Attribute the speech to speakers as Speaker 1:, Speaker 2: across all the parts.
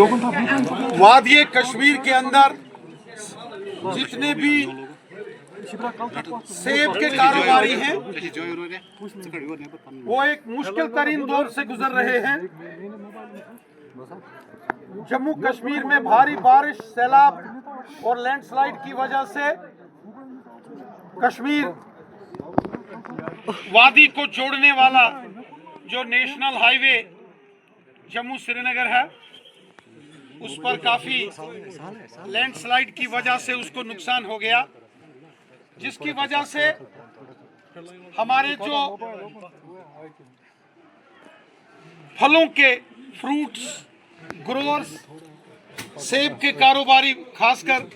Speaker 1: वादिये कश्मीर के अंदर जितने भी सेब के कारोबारी हैं वो एक मुश्किल तरीन दौर से गुजर रहे हैं। जम्मू कश्मीर में भारी बारिश, सैलाब और लैंडस्लाइड की वजह से कश्मीर वादी को जोड़ने वाला जो नेशनल हाईवे जम्मू श्रीनगर है उस पर काफी लैंडस्लाइड की वजह से उसको नुकसान हो गया, जिसकी वजह से हमारे जो फलों के फ्रूट्स ग्रोवर्स, सेब के कारोबारी खासकर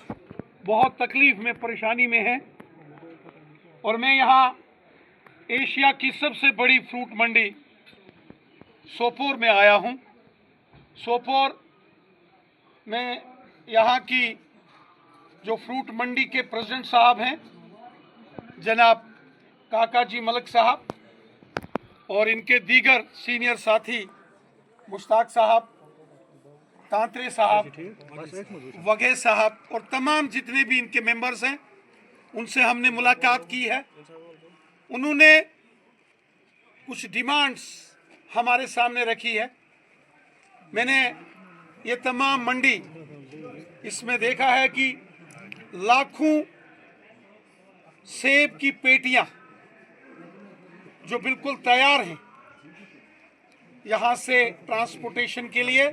Speaker 1: बहुत तकलीफ में, परेशानी में हैं। और मैं यहाँ एशिया की सबसे बड़ी फ्रूट मंडी सोपोर में आया हूँ। सोपोर में यहाँ की जो फ्रूट मंडी के प्रेसिडेंट साहब हैं जनाब काका जी मलिक साहब और इनके दीगर सीनियर साथी मुश्ताक साहब, तांत्रे साहब, वघे साहब और तमाम जितने भी इनके मेंबर्स हैं उनसे हमने मुलाकात की है। उन्होंने कुछ डिमांड्स हमारे सामने रखी है। मैंने ये तमाम मंडी इसमें देखा है कि लाखों सेब की पेटियां जो बिल्कुल तैयार हैं यहाँ से ट्रांसपोर्टेशन के लिए,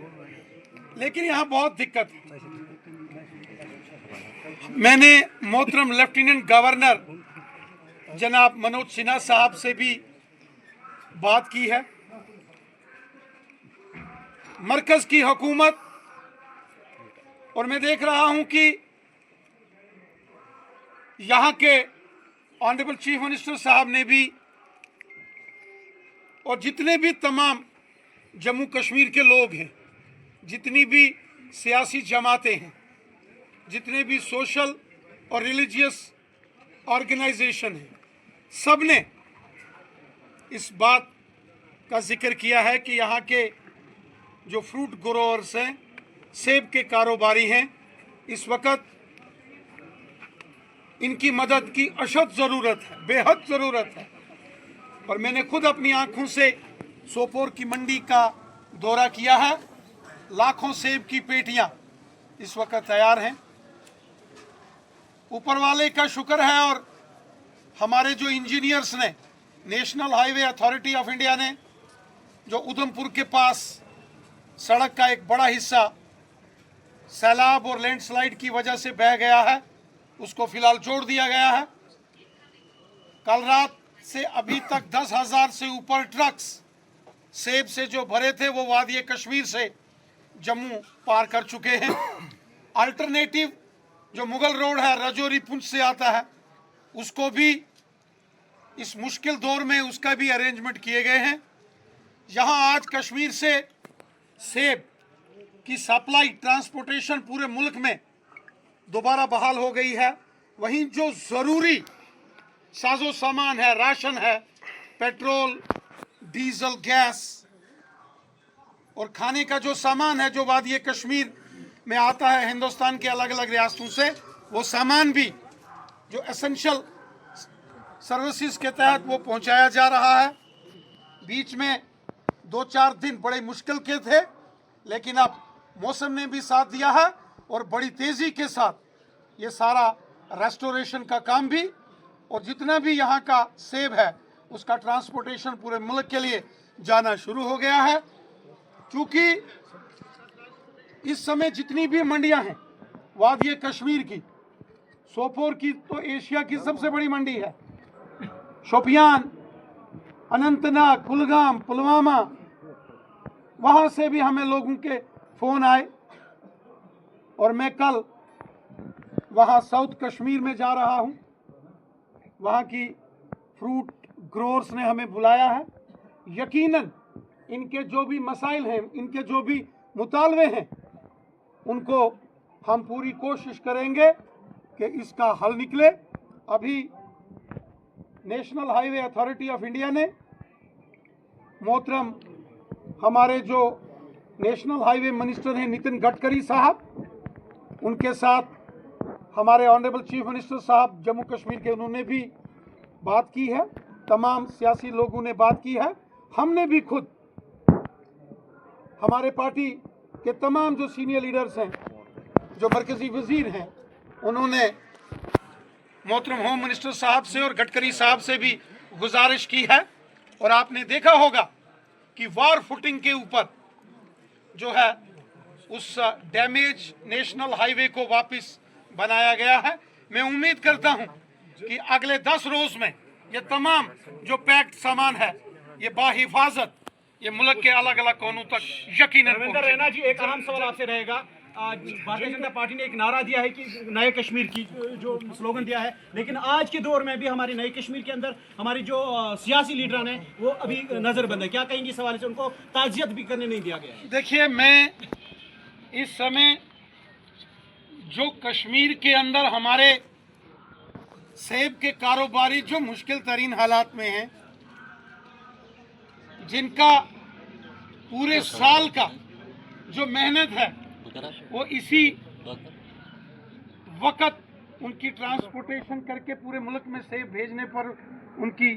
Speaker 1: लेकिन यहाँ बहुत दिक्कत है। मैंने मोहतरम लेफ्टिनेंट गवर्नर जनाब मनोज सिन्हा साहब से भी बात की है। मरकज की हुकूमत और मैं देख रहा हूं कि यहाँ के ऑनरेबल चीफ मिनिस्टर साहब ने भी और जितने भी तमाम जम्मू कश्मीर के लोग हैं, जितनी भी सियासी जमातें हैं, जितने भी सोशल और रिलीजियस ऑर्गेनाइजेशन हैं, सब ने इस बात का जिक्र किया है कि यहाँ के जो फ्रूट ग्रोअर्स हैं, सेब के कारोबारी हैं, इस वक्त इनकी मदद की अशद ज़रूरत है, बेहद ज़रूरत है। और मैंने खुद अपनी आंखों से सोपोर की मंडी का दौरा किया है। लाखों सेब की पेटियां इस वक्त तैयार हैं। ऊपर वाले का शुक्र है और हमारे जो इंजीनियर्स ने, national highway authority of India ने, जो उधमपुर के पास सड़क का एक बड़ा हिस्सा सैलाब और लैंडस्लाइड की वजह से बह गया है, उसको फिलहाल जोड़ दिया गया है। कल रात से अभी तक 10,000 से ऊपर ट्रक्स सेब से जो भरे थे वो वादी कश्मीर से जम्मू पार कर चुके हैं। अल्टरनेटिव जो मुगल रोड है, राजौरी पुंछ से आता है, उसको भी इस मुश्किल दौर में उसका भी अरेंजमेंट किए गए हैं। यहाँ आज कश्मीर से सेब की सप्लाई, ट्रांसपोर्टेशन पूरे मुल्क में दोबारा बहाल हो गई है। वहीं जो ज़रूरी साजो सामान है, राशन है, पेट्रोल, डीजल, गैस और खाने का जो सामान है जो वादी कश्मीर में आता है हिंदुस्तान के अलग अलग रियासतों से, वो सामान भी जो एसेंशियल सर्विसेज के तहत वो पहुंचाया जा रहा है। बीच में 2-4 दिन बड़े मुश्किल के थे, लेकिन अब मौसम ने भी साथ दिया है और बड़ी तेज़ी के साथ ये सारा रेस्टोरेशन का काम भी और जितना भी यहाँ का सेब है उसका ट्रांसपोर्टेशन पूरे मुल्क के लिए जाना शुरू हो गया है। क्योंकि इस समय जितनी भी मंडियाँ हैं वादी कश्मीर की, सोपोर की तो एशिया की सबसे बड़ी मंडी है, शोपियान, अनंतनाग, कुलगाम, पुलवामा, वहाँ से भी हमें लोगों के फ़ोन आए और मैं कल वहाँ साउथ कश्मीर में जा रहा हूँ। वहाँ की फ्रूट ग्रोअर्स ने हमें बुलाया है। यकीनन इनके जो भी मसाइल हैं, इनके जो भी मुतालबे हैं, उनको हम पूरी कोशिश करेंगे कि इसका हल निकले। अभी national highway authority of India ने, मोहतरम हमारे जो नेशनल हाईवे मिनिस्टर हैं नितिन गडकरी साहब, उनके साथ हमारे ऑनरेबल चीफ मिनिस्टर साहब जम्मू कश्मीर के, उन्होंने भी बात की है, तमाम सियासी लोगों ने बात की है, हमने भी खुद, हमारे पार्टी के तमाम जो सीनियर लीडर्स हैं, जो मरकजी वजीर हैं, उन्होंने मोहतरम होम मिनिस्टर साहब से और गडकरी साहब से भी गुजारिश की है। और आपने देखा होगा कि वार फुटिंग के ऊपर जो है उस डैमेज नेशनल हाईवे को वापस बनाया गया है। मैं उम्मीद करता हूं कि अगले 10 रोज में ये तमाम जो पैक्ड सामान है ये बाहिफाजत ये मुल्क के अलग अलग कोनों तक यकीनन
Speaker 2: रविंदर रैना जी, एक अहम सवाल आपसे रहेगा। आज भारतीय जनता पार्टी ने एक नारा दिया है कि नए कश्मीर की जो स्लोगन दिया है, लेकिन आज के दौर में भी हमारे नए कश्मीर के अंदर हमारी जो सियासी लीडर हैं वो अभी नजरबंद है। क्या कहेंगे इस सवाल से? उनको ताजियत भी करने नहीं दिया गया है।
Speaker 1: देखिए, मैं इस समय जो कश्मीर के अंदर हमारे सेब के कारोबारी जो मुश्किल तरीन हालात में हैं, जिनका पूरे साल का जो मेहनत है वो इसी वक्त उनकी ट्रांसपोर्टेशन करके पूरे मुल्क में सेब भेजने पर उनकी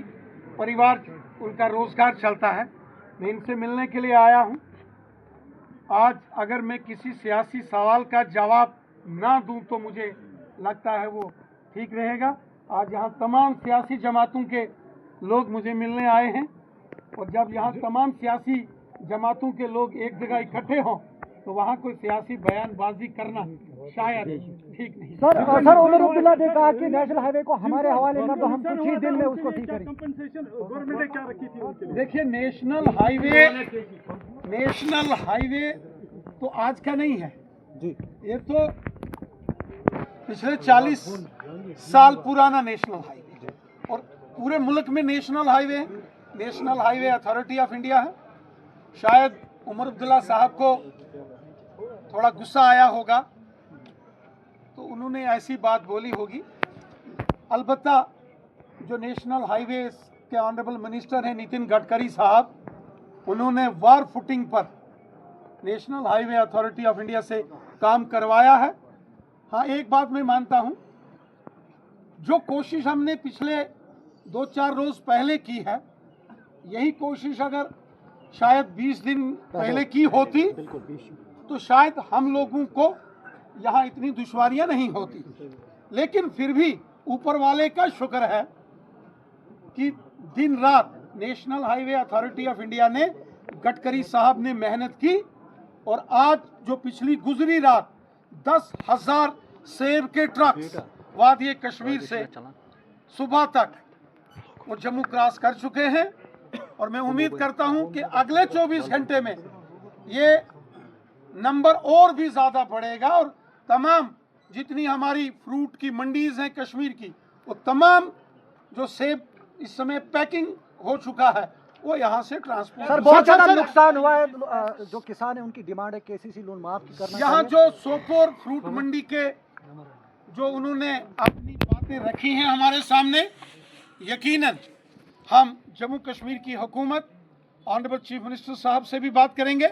Speaker 1: परिवार, उनका रोजगार चलता है। मैं इनसे मिलने के लिए आया हूं। आज अगर मैं किसी सियासी सवाल का जवाब ना दूं तो मुझे लगता है वो ठीक रहेगा। आज यहाँ तमाम सियासी जमातों के लोग मुझे मिलने आए हैं, और जब यहाँ तमाम सियासी जमातों के लोग एक जगह इकट्ठे हों तो वहाँ कोई सियासी बयानबाजी करना शायद ठीक नहीं।
Speaker 3: सर उमर अब्दुल्ला ने कहा कि नेशनल हाईवे को हमारे हवाले कर दो, हम कुछ ही दिन में उसको ठीक करेंगे। कंपनसेशन गवर्नमेंट ने क्या रखी थी उनके लिए?
Speaker 1: देखिए, नेशनल हाईवे तो आज का नहीं है जी, ये तो पिछले 40 साल पुराना नेशनल हाईवे, और पूरे मुल्क में national highway authority of India है। शायद उमर अब्दुल्ला साहब को थोड़ा गुस्सा आया होगा तो उन्होंने ऐसी बात बोली होगी। अलबत्ता जो नेशनल हाईवे के ऑनरेबल मिनिस्टर हैं नितिन गडकरी साहब, उन्होंने वार फुटिंग पर national highway authority of India से काम करवाया है। हाँ, एक बात मैं मानता हूं, जो कोशिश हमने पिछले 2-4 रोज पहले की है, यही कोशिश अगर शायद 20 दिन पहले की होती तो शायद हम लोगों को यहाँ इतनी दुश्वारियां नहीं होती। लेकिन फिर भी ऊपर वाले का शुक्र है कि दिन रात national highway authority of India ने, गडकरी साहब ने मेहनत की, और आज जो पिछली गुजरी रात 10,000 सेब के ट्रक्स वादी कश्मीर से सुबह तक वो जम्मू क्रॉस कर चुके हैं। और मैं उम्मीद करता हूं कि अगले 24 घंटे में ये नंबर और भी ज्यादा बढ़ेगा, और तमाम जितनी हमारी फ्रूट की मंडीज हैं कश्मीर की, वो तमाम जो सेब इस समय पैकिंग हो चुका है वो यहाँ से ट्रांसपोर्ट।
Speaker 3: सर, बहुत ज्यादा नुकसान हुआ है, जो किसान है उनकी डिमांड है केसीसी लोन माफ करना।
Speaker 1: यहाँ जो सोपोर फ्रूट मंडी के जो उन्होंने अपनी बातें रखी हैं हमारे सामने, यकीनन हम जम्मू कश्मीर की हुकूमत, ऑनरेबल चीफ मिनिस्टर साहब से भी बात करेंगे,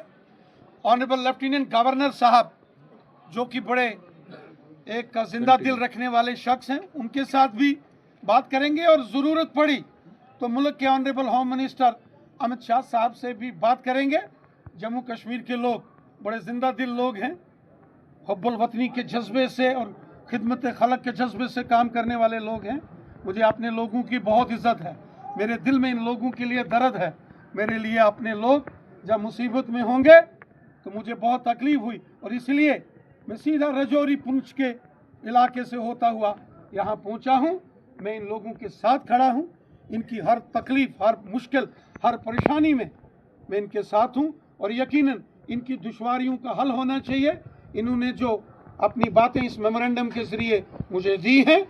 Speaker 1: ऑनरेबल लेफ्टिनेंट गवर्नर साहब जो कि बड़े एक जिंदा दिल रखने वाले शख्स हैं, उनके साथ भी बात करेंगे, और ज़रूरत पड़ी तो मुल्क के honourable home minister Amit Shah साहब से भी बात करेंगे। जम्मू कश्मीर के लोग बड़े जिंदा दिल लोग हैं, हुब्बुल वतनी के जज्बे से और खिदमत खलक के जज्बे से काम करने वाले लोग हैं। मुझे अपने लोगों की बहुत इज्जत है, मेरे दिल में इन लोगों के लिए दर्द है। मेरे लिए अपने लोग जब मुसीबत में होंगे तो मुझे बहुत तकलीफ हुई, और इसलिए मैं सीधा रजौरी पुंछ के इलाके से होता हुआ यहाँ पहुँचा हूँ। मैं इन लोगों के साथ खड़ा हूँ, इनकी हर तकलीफ, हर मुश्किल, हर परेशानी में मैं इनके साथ हूँ, और यकीनन इनकी दुश्वारियों का हल होना चाहिए। इन्होंने जो अपनी बातें इस मेमोरेंडम के ज़रिए मुझे दी हैं,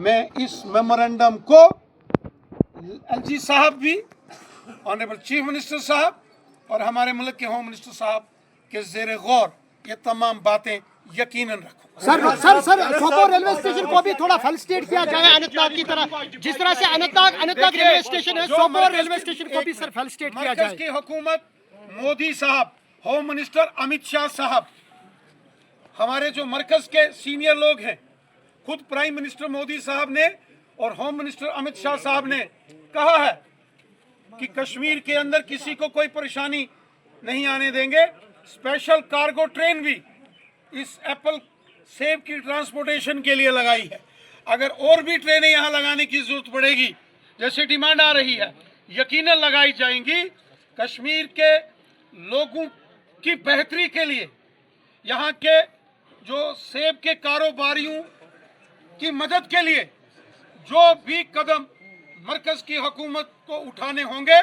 Speaker 1: मैं इस मेमोरेंडम को एलजी साहब भी, ऑनरेबल चीफ मिनिस्टर साहब और हमारे मुल्क के होम मिनिस्टर साहब के ज़ेरे गौर ये तमाम बातें यकीनन रखूं।
Speaker 3: सर सोपोर रेलवे स्टेशन को भी थोड़ा फल स्टेट किया जाए अनंतनाग की तरह, जिस तरह से अनंतनाग रेलवे स्टेशन है, सोपोर रेलवे स्टेशन को भी सर फल स्टेट किया जाए।
Speaker 1: मरकज़ की हुकूमत, मोदी साहब होम मिनिस्टर अमित शाह साहब, हमारे जो मरकज के सीनियर लोग हैं, खुद प्राइम मिनिस्टर मोदी साहब ने और होम मिनिस्टर अमित शाह साहब ने कहा है कि कश्मीर के अंदर किसी को कोई परेशानी नहीं आने देंगे। स्पेशल कार्गो ट्रेन भी इस एप्पल सेब की ट्रांसपोर्टेशन के लिए लगाई है। अगर और भी ट्रेनें यहाँ लगाने की जरूरत पड़ेगी, जैसे डिमांड आ रही है, यकीनन लगाई जाएंगी। कश्मीर के लोगों की बेहतरी के लिए, यहाँ के जो सेब के कारोबारियों की मदद के लिए जो भी कदम मरकज की हुकूमत को उठाने होंगे,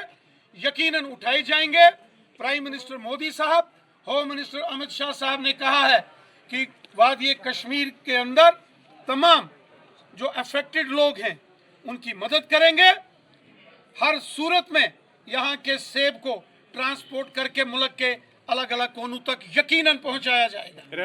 Speaker 1: यकीनन उठाए जाएंगे। प्राइम मिनिस्टर मोदी साहब, होम मिनिस्टर अमित शाह साहब ने कहा है कि वादी कश्मीर के अंदर तमाम जो अफेक्टेड लोग हैं उनकी मदद करेंगे। हर सूरत में यहाँ के सेब को ट्रांसपोर्ट करके मुल्क के अलग अलग कोनों तक यकीनन पहुंचाया जाएगा।